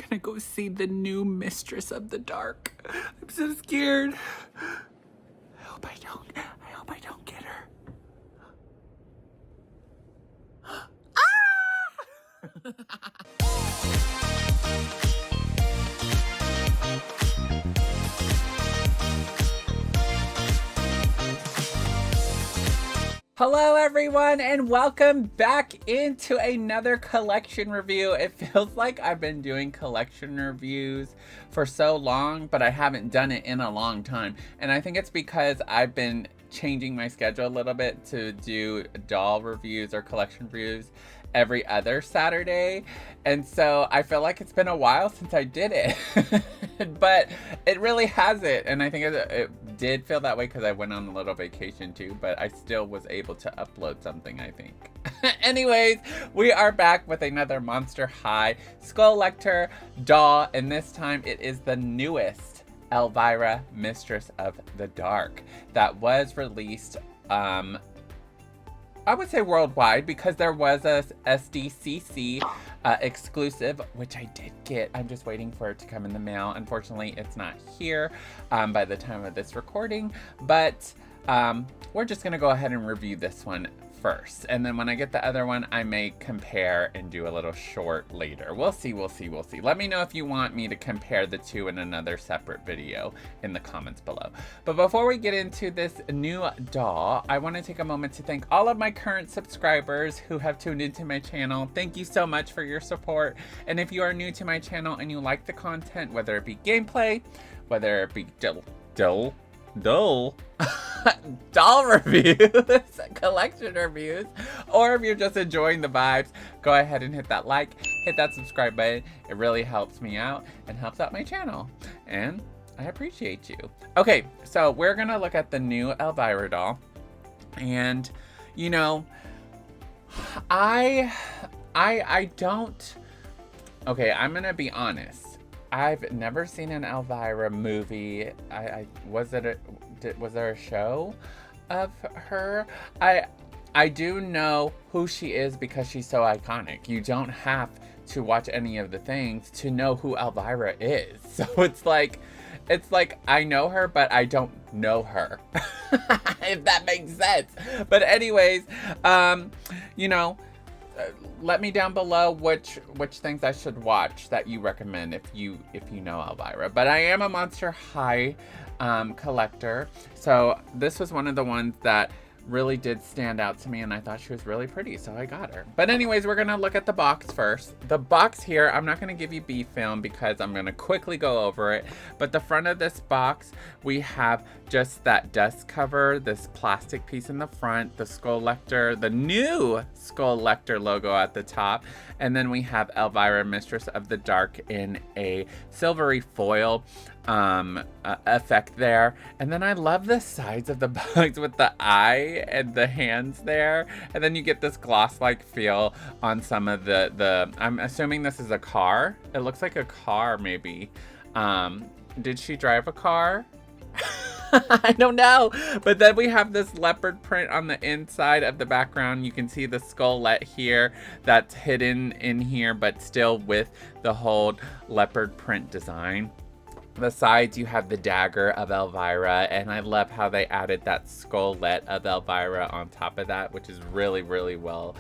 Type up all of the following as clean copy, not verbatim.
gonna go see the new Mistress of the Dark. I'm so scared. I hope I don't get her. Hello everyone and welcome back into another collection review. It feels like I've been doing collection reviews for so long, but I haven't done it in a long time. And I think it's because I've been changing my schedule a little bit to do doll reviews or collection reviews every other Saturday. And so I feel like it's been a while since I did it, but it really hasn't. And I think it did feel that way because I went on a little vacation too, but I still was able to upload something, I think. Anyways, we are back with another Monster High Skullector Doll, and this time it is the newest Elvira, Mistress of the Dark, that was released I would say worldwide, because there was a SDCC exclusive, which I did get. I'm just waiting for it to come in the mail. Unfortunately, it's not here by the time of this recording, but we're just gonna go ahead and review this one first. And then when I get the other one, I may compare and do a little short later. We'll see. Let me know if you want me to compare the two in another separate video in the comments below. But before we get into this new doll, I want to take a moment to thank all of my current subscribers who have tuned into my channel. Thank you so much for your support. And if you are new to my channel and you like the content, whether it be gameplay, whether it be doll reviews, collection reviews, or if you're just enjoying the vibes, go ahead and hit that like, hit that subscribe button. It really helps me out and helps out my channel, and I appreciate you. Okay, so we're gonna look at the new Elvira doll, and you know, I don't. Okay, I'm gonna be honest. I've never seen an Elvira movie. Was there a show of her? I do know who she is because she's so iconic. You don't have to watch any of the things to know who Elvira is. So it's like I know her, but I don't know her. If that makes sense. But anyways, you know, let me down below which things I should watch that you recommend if you know Elvira. But I am a Monster High collector, so this was one of the ones that really did stand out to me, and I thought she was really pretty, so I got her. But anyways, we're gonna look at the box first. The box here, I'm not gonna give you B film because I'm gonna quickly go over it, but the front of this box, we have just that dust cover, this plastic piece in the front, the Skullector, the new Skullector logo at the top, and then we have Elvira, Mistress of the Dark in a silvery foil effect there. And then I love the sides of the box with the eye and the hands there, and then you get this gloss-like feel on some of the I'm assuming this is a car. It looks like a car, maybe. Did she drive a car? I don't know. But then we have this leopard print on the inside of the background. You can see the skullet here that's hidden in here, but still with the whole leopard print design. The sides, you have the dagger of Elvira, and I love how they added that skullet of Elvira on top of that, which is really, really well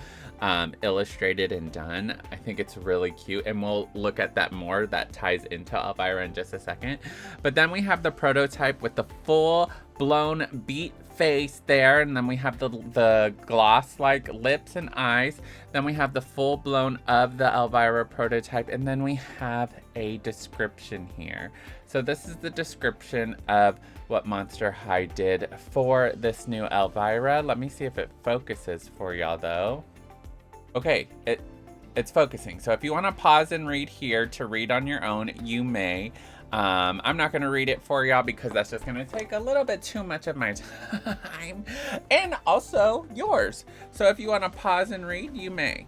illustrated and done. I think it's really cute, and we'll look at that more. That ties into Elvira in just a second. But then we have the prototype with the full blown beat face there, and then we have the gloss like lips and eyes. Then we have the full blown of the Elvira prototype, and then we have a description here. So this is the description of what Monster High did for this new Elvira. Let me see if it focuses for y'all though. Okay, it's focusing. So if you want to pause and read here to read on your own, you may. I'm not going to read it for y'all because that's just going to take a little bit too much of my time and also yours. So if you want to pause and read, you may.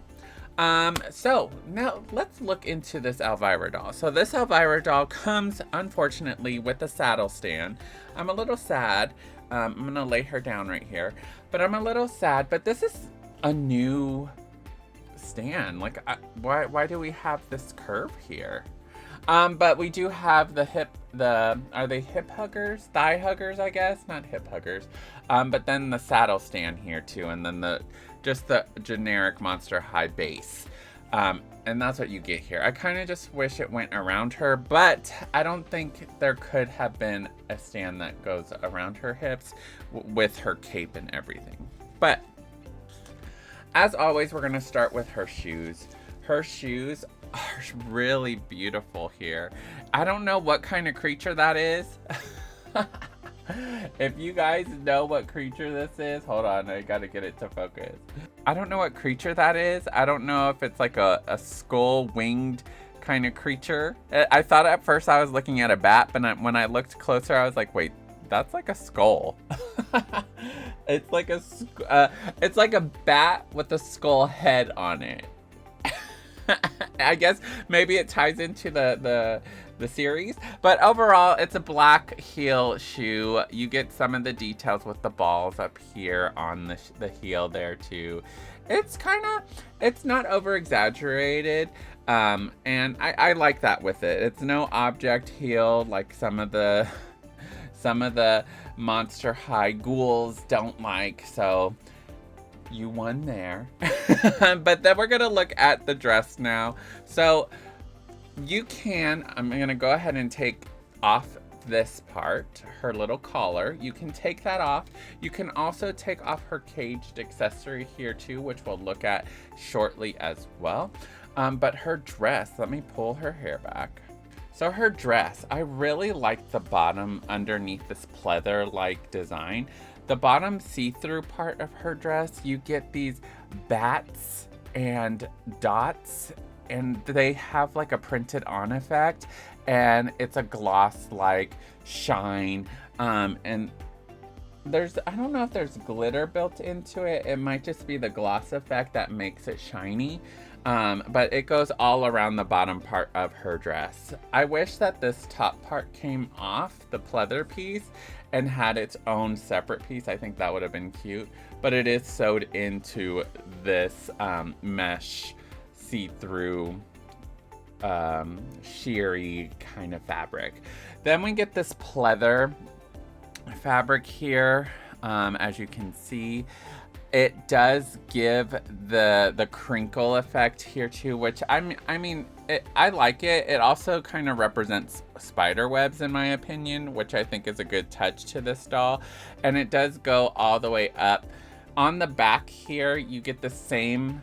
So now let's look into this Elvira doll. So this Elvira doll comes, unfortunately, with a saddle stand. I'm a little sad. I'm going to lay her down right here, but I'm a little sad, but this is a new stand. Like, why do we have this curve here? But we do have are they hip huggers? Thigh huggers, I guess? Not hip huggers. But then the saddle stand here too, and then just the generic Monster High base. And that's what you get here. I kind of just wish it went around her, but I don't think there could have been a stand that goes around her hips with her cape and everything. But as always, we're gonna start with her shoes. Her shoes are really beautiful here. I don't know what kind of creature that is. If you guys know what creature this is, hold on, I gotta get it to focus. I don't know what creature that is. I don't know if it's like a skull winged kind of creature. I thought at first I was looking at a bat, but when I looked closer, I was like, wait, that's like a skull. It's like a bat with a skull head on it. I guess maybe it ties into the series, but overall it's a black heel shoe. You get some of the details with the balls up here on the heel there too. It's not over exaggerated, and I like that with it. It's no object heel like some of the Monster High ghouls don't like, so you won there. But then we're gonna look at the dress now. So I'm gonna go ahead and take off this part, her little collar. You can take that off. You can also take off her caged accessory here too, which we'll look at shortly as well. But her dress, let me pull her hair back. So her dress, I really like the bottom underneath this pleather-like design. The bottom see-through part of her dress, you get these bats and dots, and they have like a printed on effect, and it's a gloss like shine, and I don't know if there's glitter built into it. It might just be the gloss effect that makes it shiny. But it goes all around the bottom part of her dress. I wish that this top part came off the pleather piece and had its own separate piece. I think that would have been cute, but it is sewed into this mesh see-through sheery kind of fabric. Then we get this pleather fabric here. As you can see, it does give the crinkle effect here too, which I like it. It also kind of represents spider webs in my opinion, which I think is a good touch to this doll. And it does go all the way up. On the back here, you get the same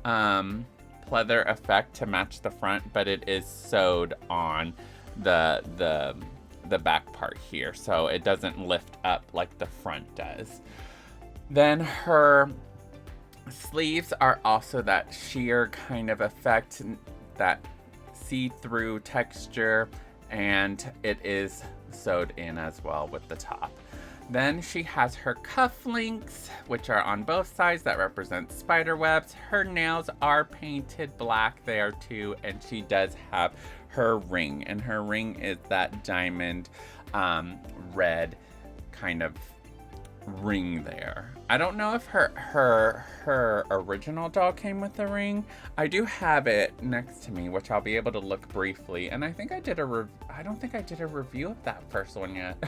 pleather effect to match the front, but it is sewed on the back part here, so it doesn't lift up like the front does. Then her sleeves are also that sheer kind of effect, that see-through texture, and it is sewed in as well with the top. Then she has her cufflinks, which are on both sides, that represent spider webs. Her nails are painted black there too, and she does have her ring, and her ring is that diamond red kind of ring there. I don't know if her original doll came with the ring. I do have it next to me, which I'll be able to look briefly, and I think I don't think I did a review of that first one yet.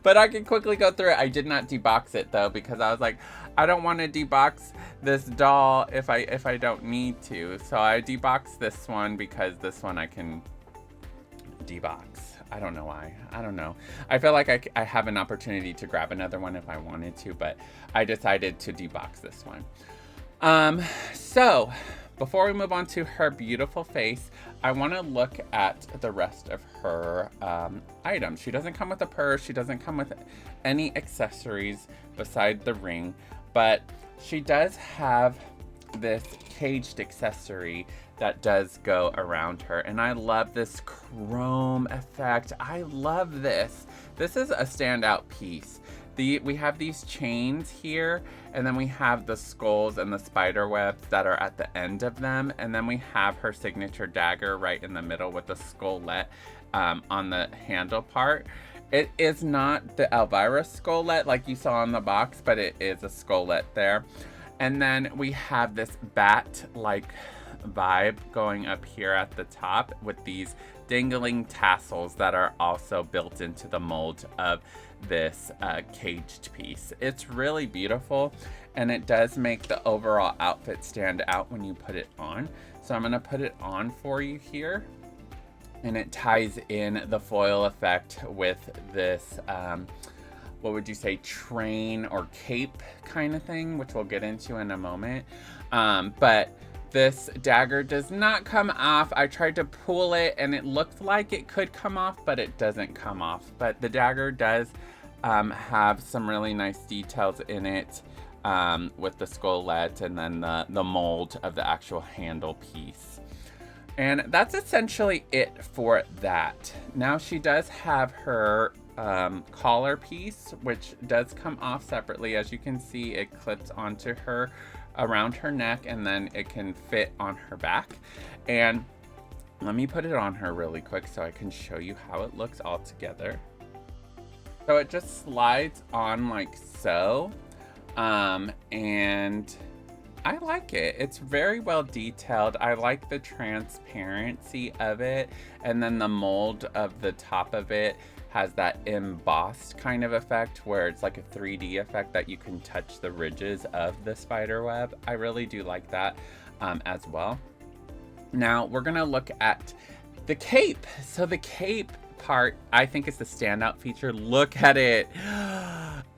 But I can quickly go through it. I did not debox it though, because I was like, I don't want to debox this doll if I don't need to. So I deboxed this one because this one I can debox. I don't know why. I don't know. I feel like I have an opportunity to grab another one if I wanted to, but I decided to debox this one. So before we move on to her beautiful face, I want to look at the rest of her items. She doesn't come with a purse. She doesn't come with any accessories beside the ring, but she does have this caged accessory that does go around her, and I love this chrome effect. I love this. This is a standout piece. We have these chains here, and then we have the skulls and the spider webs that are at the end of them, and then we have her signature dagger right in the middle with the skullet on the handle part. It is not the Elvira skullet like you saw on the box, but it is a skullet there. And then we have this bat-like vibe going up here at the top with these dangling tassels that are also built into the mold of this caged piece. It's really beautiful, and it does make the overall outfit stand out when you put it on. So I'm gonna put it on for you here, and it ties in the foil effect with this what would you say, train or cape kind of thing, which we'll get into in a moment. But this dagger does not come off. I tried to pull it and it looked like it could come off, but it doesn't come off. But the dagger does have some really nice details in it with the skullet and then the mold of the actual handle piece. And that's essentially it for that. Now she does have her collar piece, which does come off separately. As you can see, it clips onto her around her neck, and then it can fit on her back. And let me put it on her really quick so I can show you how it looks all together. So it just slides on like so, and I like it. It's very well detailed. I like the transparency of it, and then the mold of the top of it has that embossed kind of effect where it's like a 3D effect that you can touch the ridges of the spider web. I really do like that as well. Now we're gonna look at the cape. So the cape part, I think, is the standout feature. Look at it.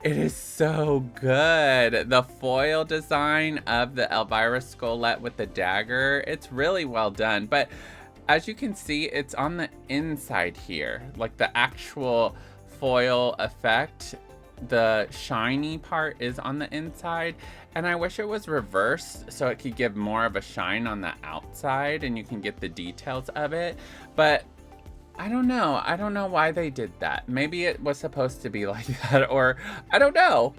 It is so good. The foil design of the Elvira skullet with the dagger, it's really well done. But as you can see, it's on the inside here, like the actual foil effect. The shiny part is on the inside, and I wish it was reversed so it could give more of a shine on the outside and you can get the details of it. But I don't know. I don't know why they did that. Maybe it was supposed to be like that, or I don't know.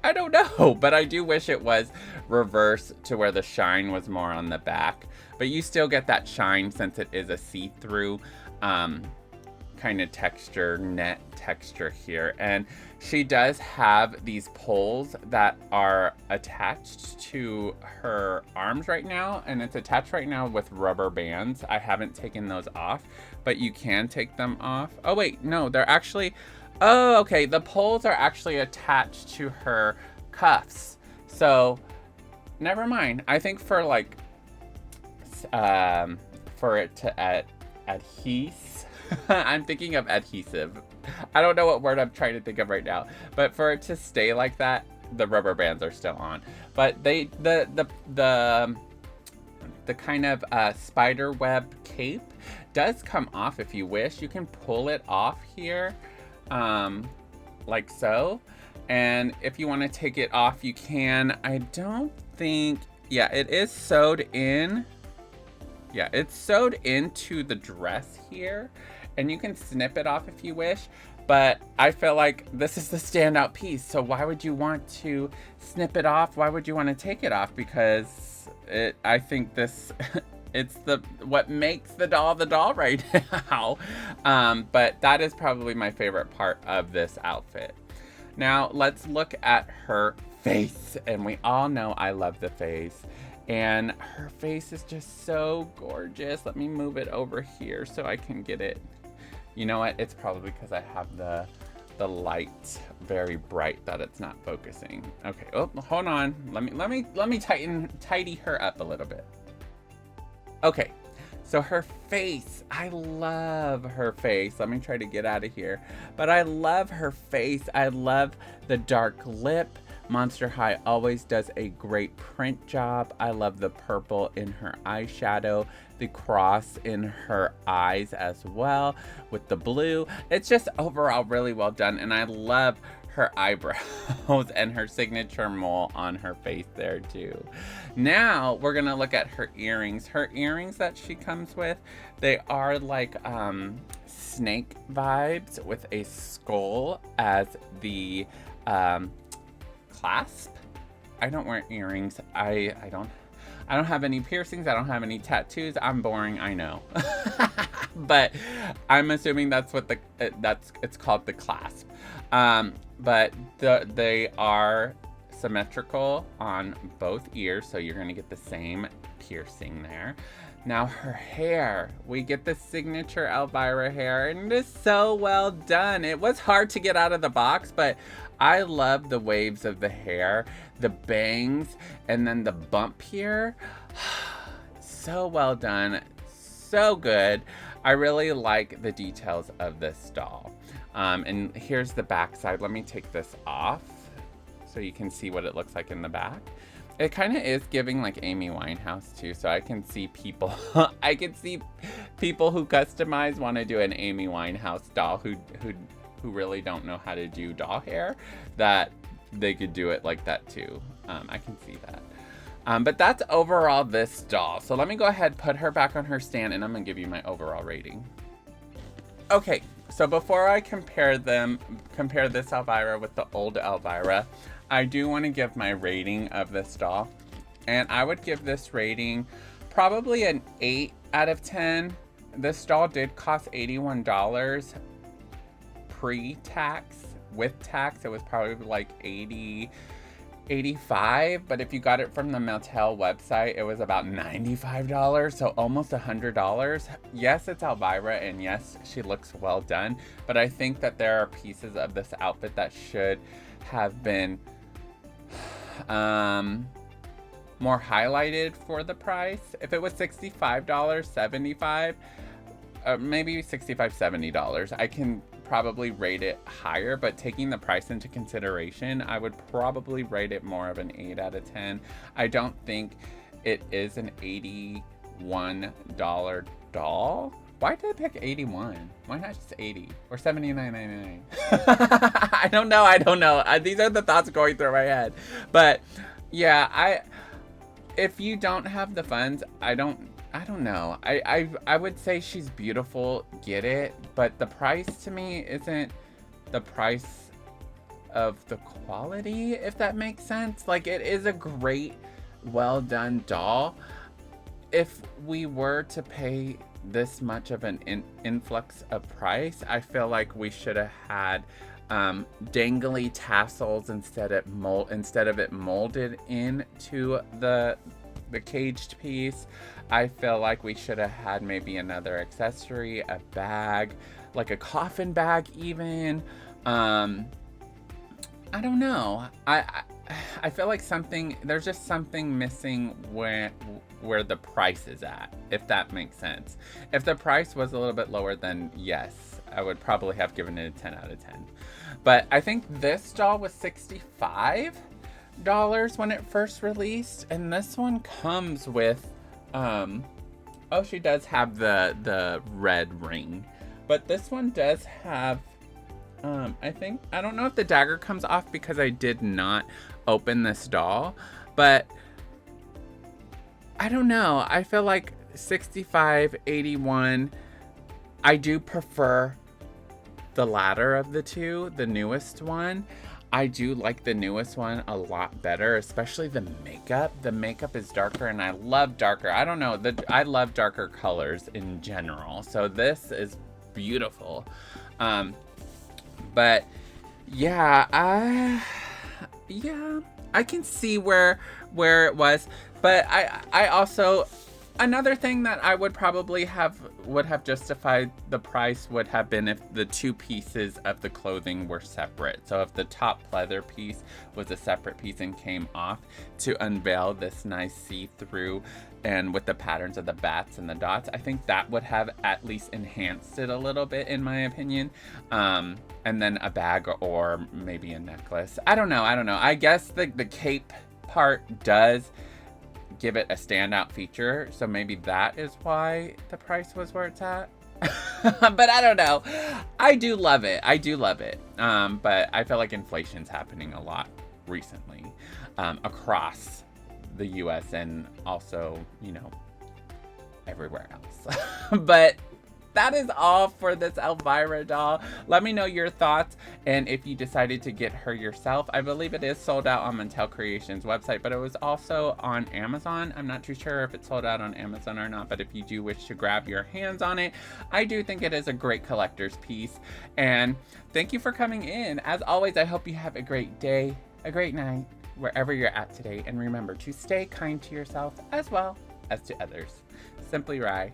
I don't know, but I do wish it was reversed to where the shine was more on the back. But you still get that shine since it is a see-through kind of texture, net texture here. And she does have these poles that are attached to her arms right now, and it's attached right now with rubber bands. I haven't taken those off, but you can take them off. Oh wait, no, they're actually, oh, okay, the poles are actually attached to her cuffs. So never mind. I think for like for it to adhese, I'm thinking of adhesive. I don't know what word I'm trying to think of right now, but for it to stay like that, the rubber bands are still on. But the kind of spider web cape does come off if you wish. You can pull it off here, like so. And if you want to take it off, you can. I don't think, yeah, it is sewed in. Yeah, it's sewed into the dress here, and you can snip it off if you wish, but I feel like this is the standout piece, so why would you want to snip it off? Why would you want to take it off? Because I think this, it's what makes the doll right now. But that is probably my favorite part of this outfit. Now, let's look at her face, and we all know I love the face. And her face is just so gorgeous. Let me move it over here so I can get it. You know what? It's probably because I have the light very bright that it's not focusing. Okay. Oh, hold on. Let me tidy her up a little bit. Okay. So her face, I love her face. Let me try to get out of here. But I love her face. I love the dark lip. Monster High always does a great print job. I love the purple in her eyeshadow, the cross in her eyes as well with the blue. It's just overall really well done, and I love her eyebrows and her signature mole on her face there too. Now we're gonna look at her earrings. Her earrings that she comes with, they are like snake vibes with a skull as the clasp. I don't wear earrings. I don't have any piercings. I don't have any tattoos. I'm boring, I know. But I'm assuming that's what it's called, the clasp. But they are symmetrical on both ears, so you're gonna get the same piercing there. Now her hair, we get the signature Elvira hair, and it is so well done. It was hard to get out of the box, but I love the waves of the hair, the bangs, and then the bump here. So well done, so good. I really like the details of this doll. And here's the back side. Let me take this off so you can see what it looks like in the back. It kind of is giving like Amy Winehouse too, so I can see people I can see people who customize want to do an Amy Winehouse doll who really don't know how to do doll hair, that they could do it like that too. I can see that. But that's overall this doll. So let me go ahead, put her back on her stand, and I'm gonna give you my overall rating. Okay, so before I compare this Elvira with the old Elvira, I do want to give my rating of this doll. And I would give this rating probably an 8 out of 10. This doll did cost $81 pre-tax. With tax, it was probably like $85, but if you got it from the Mattel website, it was about $95, so almost $100. Yes, it's Elvira, and yes, she looks well done, but I think that there are pieces of this outfit that should have been more highlighted for the price. If it was $65, $75, maybe $65, $70, I can probably rate it higher, but taking the price into consideration, I would probably rate it more of an 8 out of 10. I don't think it is an $81 doll. Why did I pick 81? Why not just 80 or $79.99? I don't know. These are the thoughts going through my head. But yeah, if you don't have the funds, I don't know. I would say she's beautiful, get it, but the price to me isn't the price of the quality, if that makes sense. Like, it is a great, well done doll. If we were to pay this much of an influx of price, I feel like we should have had dangly tassels instead of it molded into the caged piece. I feel like we should have had maybe another accessory, a bag, like a coffin bag even. I don't know. I feel like there's just something missing where the price is at, if that makes sense. If the price was a little bit lower, then yes, I would probably have given it a 10 out of 10. But I think this doll was $65 when it first released, and this one comes with oh, she does have the red ring, but this one does have I don't know if the dagger comes off because I did not open this doll, but I don't know. I feel like 65, 81, I do prefer the latter of the two, the newest one. I do like the newest one a lot better, especially the makeup. The makeup is darker, and I love darker. I don't know, I love darker colors in general. So this is beautiful. But yeah, I can see where it was, but I also, another thing that I would probably would have justified the price would have been if the two pieces of the clothing were separate. So if the top pleather piece was a separate piece and came off to unveil this nice see-through and with the patterns of the bats and the dots, I think that would have at least enhanced it a little bit, in my opinion. And then a bag or maybe a necklace. I don't know. I guess the cape part does give it a standout feature, so maybe that is why the price was where it's at. But I don't know. I do love it. But I feel like inflation's happening a lot recently across the US and also, everywhere else. But that is all for this Elvira doll. Let me know your thoughts, and if you decided to get her yourself. I believe it is sold out on Mattel Creations website, but it was also on Amazon. I'm not too sure if it's sold out on Amazon or not, but if you do wish to grab your hands on it, I do think it is a great collector's piece. And thank you for coming in. As always, I hope you have a great day, a great night, wherever you're at today. And remember to stay kind to yourself as well. as to others. Simply Rye.